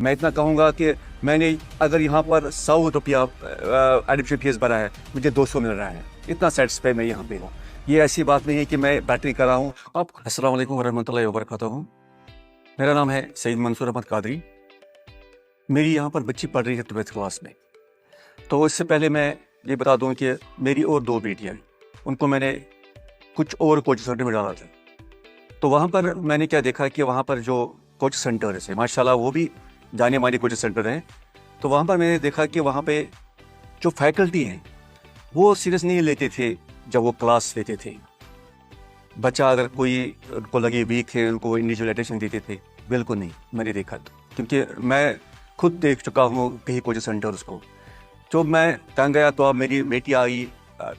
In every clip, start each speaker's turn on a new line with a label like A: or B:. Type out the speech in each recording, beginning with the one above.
A: मैं इतना कहूँगा कि मैंने अगर यहाँ पर 100 रुपया एडमिशन फीस भरा है, मुझे 200 मिल रहा है। इतना सेटिस्फाई मैं यहाँ पे हूँ। ये ऐसी बात नहीं है कि मैं बैटरी कर रहा हूँ। अब अस्सलाम वालेकुम वरहमतुल्लाहि वबरकातुहू। मेरा नाम है सईद मंसूर अहमद कादरी। मेरी यहाँ पर बच्ची पढ़ रही है 12th क्लास में। तो इससे पहले मैं ये बता दूँ कि मेरी और 2 बेटियाँ, उनको मैंने कुछ और कोचिंग सेंटर में डाला था। तो वहाँ पर मैंने क्या देखा कि वहाँ पर जो कोचिंग सेंटर है माशाल्लाह वो भी जाने माने कोचिंग सेंटर हैं। तो वहाँ पर मैंने देखा कि वहाँ पे जो फैकल्टी हैं वो सीरियस नहीं लेते थे जब वो क्लास लेते थे। बच्चा अगर कोई उनको लगे वीक है, उनको इंडिविजुअल अटेंशन देते थे, बिल्कुल नहीं मैंने देखा। तो क्योंकि मैं खुद देख चुका हूँ कई कोचिंग सेंटर्स को। जब मैं तंग गया तो अब मेरी बेटी आई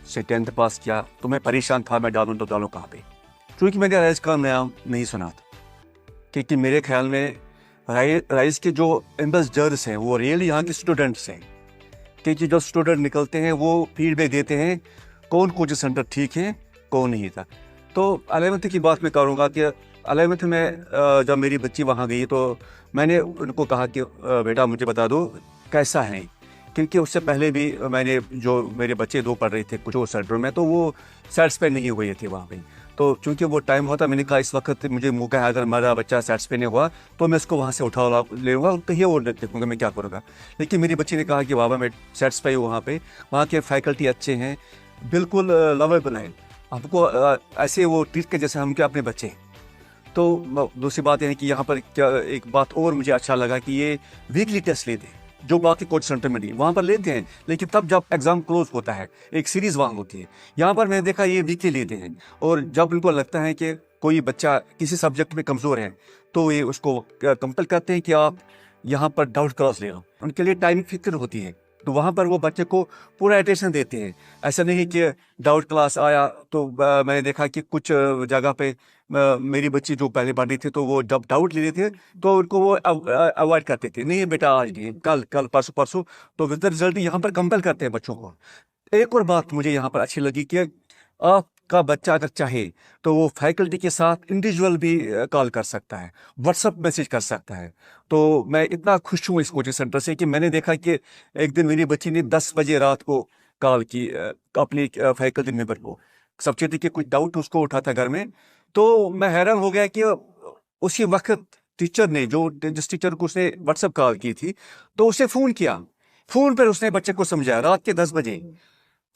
A: से 10th पास किया, तो मैं परेशान था मैं डालूँ तो डालूँ कहाँ पे, क्योंकि मैंने राइज का नाम नहीं सुना था। क्योंकि मेरे ख्याल में राइज के जो एम्बेसडर्स हैं वो रियली यहाँ के स्टूडेंट्स हैं। क्योंकि जो स्टूडेंट निकलते हैं वो फीडबैक देते हैं कौन कोचिंग सेंटर ठीक है कौन नहीं था। तो 11th की बात मैं करूँगा कि 11th में जब मेरी बच्ची वहाँ गई तो मैंने उनको कहा कि बेटा मुझे बता दो कैसा है, क्योंकि उससे पहले भी मैंने जो मेरे बच्चे 2 पढ़ रहे थे कुछ और सेंटर में, तो वो सेटिस्फाई नहीं हुए थे वहाँ पे। तो चूँकि वो टाइम होता, मैंने कहा इस वक्त मुझे मौका है, अगर मेरा बच्चा सेटिस्फाई नहीं हुआ तो मैं उसको वहाँ से उठा ले लूँगा, कहीं और देखूँगा मैं क्या करूँगा। लेकिन मेरी बच्ची ने कहा कि बाबा मैं सेटिस्फाई हूँ वहाँ पे, वहाँ के फैकल्टी अच्छे हैं, बिल्कुल लवेबल हैं, हमको ऐसे वो ट्रीट के जैसे हम क्या अपने बच्चे हैं। तो दूसरी बात यह है कि यहाँ पर क्या एक बात और मुझे अच्छा लगा कि ये वीकली टेस्ट लेते हैं, जो बाकी कोचिंग सेंटर में नहीं, वहाँ पर लेते हैं लेकिन तब जब एग्ज़ाम क्लोज होता है, एक सीरीज़ वहाँ होती है। यहाँ पर मैंने देखा ये वीकली लेते हैं, और जब उनको लगता है कि कोई बच्चा किसी सब्जेक्ट में कमज़ोर है तो ये उसको कंपल करते हैं कि आप यहाँ पर डाउट क्लास ले लो। उनके लिए टाइम फिक्र होती है, तो वहाँ पर वो बच्चे को पूरा अटेंशन देते हैं। ऐसा नहीं कि डाउट क्लास आया तो मैंने देखा कि कुछ जगह पे मेरी बच्ची जो पहले पढ़ रही थी तो वो जब डाउट ले रहे थे तो उनको वो अवॉइड करते थे, नहीं बेटा आज नहीं, कल कल परसों परसों। तो विद द रिजल्ट यहाँ पर कंपेल करते हैं बच्चों को। एक और बात मुझे यहाँ पर अच्छी लगी कि आपका बच्चा अगर चाहे तो वो फैकल्टी के साथ इंडिविजुअल भी कॉल कर सकता है, व्हाट्सअप मैसेज कर सकता है। तो मैं इतना खुश हूँ इस कोचिंग सेंटर से कि मैंने देखा कि एक दिन मेरी बच्ची ने 10 बजे रात को कॉल की अपनी फैकल्टी मेंबर को, सब्जेक्ट के कुछ डाउट उसको उठा था घर में। तो मैं हैरान हो गया कि उसी वक्त टीचर ने जिस टीचर को उसने व्हाट्सएप कॉल की थी तो उसे फ़ोन किया, फ़ोन पर उसने बच्चे को समझाया रात के 10 बजे।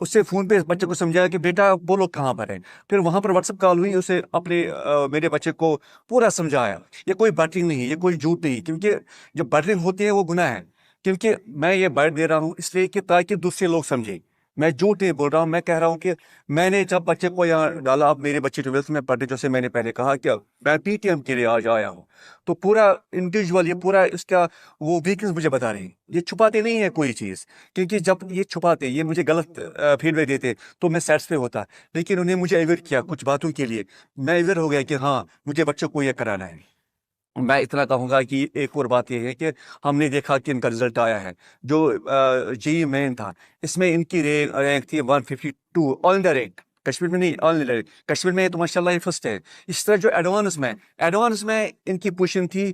A: उससे फ़ोन पे बच्चे को समझाया कि बेटा वो लोग कहाँ पर हैं। फिर वहाँ पर व्हाट्सएप कॉल हुई, उसे अपने मेरे बच्चे को पूरा समझाया। ये कोई बैटरिंग नहीं है, ये कोई झूठ नहीं, क्योंकि जो बैटरिंग होती है वो गुनाह है। क्योंकि मैं ये बाइट दे रहा हूँ इसलिए कि ताकि दूसरे लोग समझें, मैं झूठ नहीं बोल रहा हूँ। मैं कह रहा हूँ कि मैंने जब बच्चे को यहाँ डाला, अब मेरे बच्चे 12th में पढ़े, जैसे मैंने पहले कहा कि मैं पीटीएम के लिए आज आया हूँ, तो पूरा इंडिविजुअल ये पूरा इसका वो वीकनेस मुझे बता रहे हैं। ये छुपाते नहीं है कोई चीज़, क्योंकि जब ये छुपाते, ये मुझे गलत फीडबैक देते तो मैं सेटिस्फाई होता। लेकिन उन्हें मुझे अवेयर किया कुछ बातों के लिए, मैं अवेयर हो गया कि हाँ मुझे बच्चों को ये कराना है। मैं इतना कहूँगा कि एक और बात यह है कि हमने देखा कि इनका रिजल्ट आया है, जो जेईई मेन था, इसमें इनकी रैंक थी 152 ऑल इंडिया रैंक, कश्मीर में नहीं ऑल इंडिया। कश्मीर में तो माशाल्लाह ये फर्स्ट है। इस तरह जो एडवांस में इनकी पोजीशन थी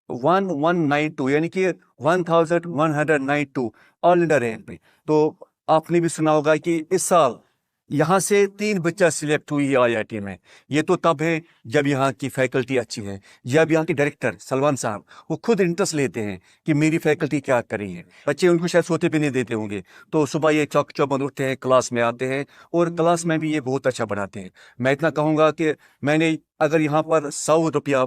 A: 1192, यानी कि 1192 ऑल इंडिया रैंक में। तो आपने भी सुना होगा कि इस साल यहाँ से 3 बच्चा सिलेक्ट हुई है आईआईटी में। ये तो तब है जब यहाँ की फैकल्टी अच्छी है, जब यहाँ के डायरेक्टर सलमान साहब वो खुद इंटरेस्ट लेते हैं कि मेरी फैकल्टी क्या कर रही है। बच्चे उनको शायद सोते भी नहीं देते होंगे, तो सुबह ये चौक चौबंद उठते हैं, क्लास में आते हैं, और क्लास में भी ये बहुत अच्छा पढ़ाते हैं। मैं इतना कहूँगा कि मैंने अगर यहाँ पर 100 रुपया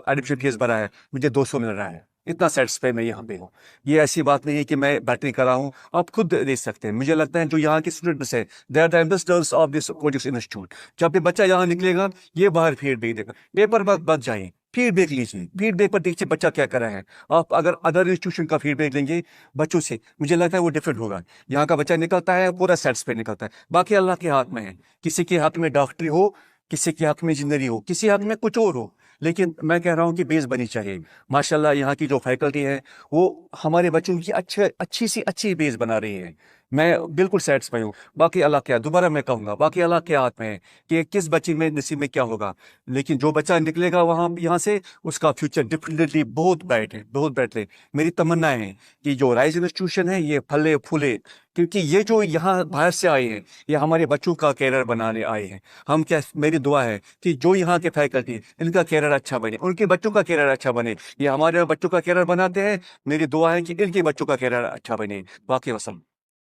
A: एडमिशन फीस भरा है, मुझे 200 मिल रहा है। इतना सेटिस्फाई मैं यहाँ पे हूँ। ये ऐसी बात नहीं है कि मैं बैटरी कर रहा हूँ, आप खुद देख सकते हैं। मुझे लगता है जो यहाँ के स्टूडेंट्स हैं, they are the ambassadors of this coaching institute. जब भी बच्चा यहाँ निकलेगा ये बाहर फीडबैक देगा, पेपर बच जाए, फीडबैक लीजिए, फीडबैक पर देखिए बच्चा क्या कर रहा है। आप अगर अदर इंस्टीट्यूशन का फीडबैक लेंगे बच्चों से, मुझे लगता है वो डिफरेंट होगा। यहाँ का बच्चा निकलता है पूरा सेटिस्फाई निकलता है। बाकी अल्लाह के हाथ में है, किसी के हाथ में डॉक्टरी हो, किसी के हाथ में इंजीनियरिंग हो, किसी हाथ में कुछ और हो, लेकिन मैं कह रहा हूँ कि बेस बनी चाहिए। माशाल्लाह यहाँ की जो फैकल्टी है वो हमारे बच्चों की अच्छी सी अच्छी बेस बना रही है। मैं बिल्कुल सेटिस्फाई हूँ। बाकी अल्लाह क्या, दोबारा मैं कहूँगा, बाकी अल्लाह के हाथ में है कि किस बच्चे में नसीब में क्या होगा। लेकिन जो बच्चा निकलेगा वहाँ यहाँ से, उसका फ्यूचर डेफिनेटली बहुत ब्राइट है, बहुत ब्राइट है। मेरी तमन्ना है कि जो राइजिंग इंस्टीट्यूशन है ये फले फूले, क्योंकि ये जो यहाँ बाहर से आए हैं ये हमारे बच्चों का कैरियर बनाने आए हैं। हम क्या, मेरी दुआ है कि जो यहाँ के फैकल्टी इनका कैरियर अच्छा बने, उनके बच्चों का कैरियर अच्छा बने। ये हमारे बच्चों का कैरियर बनाते हैं, मेरी दुआ है कि इनके बच्चों का कैरियर अच्छा बने। बाकी वसम।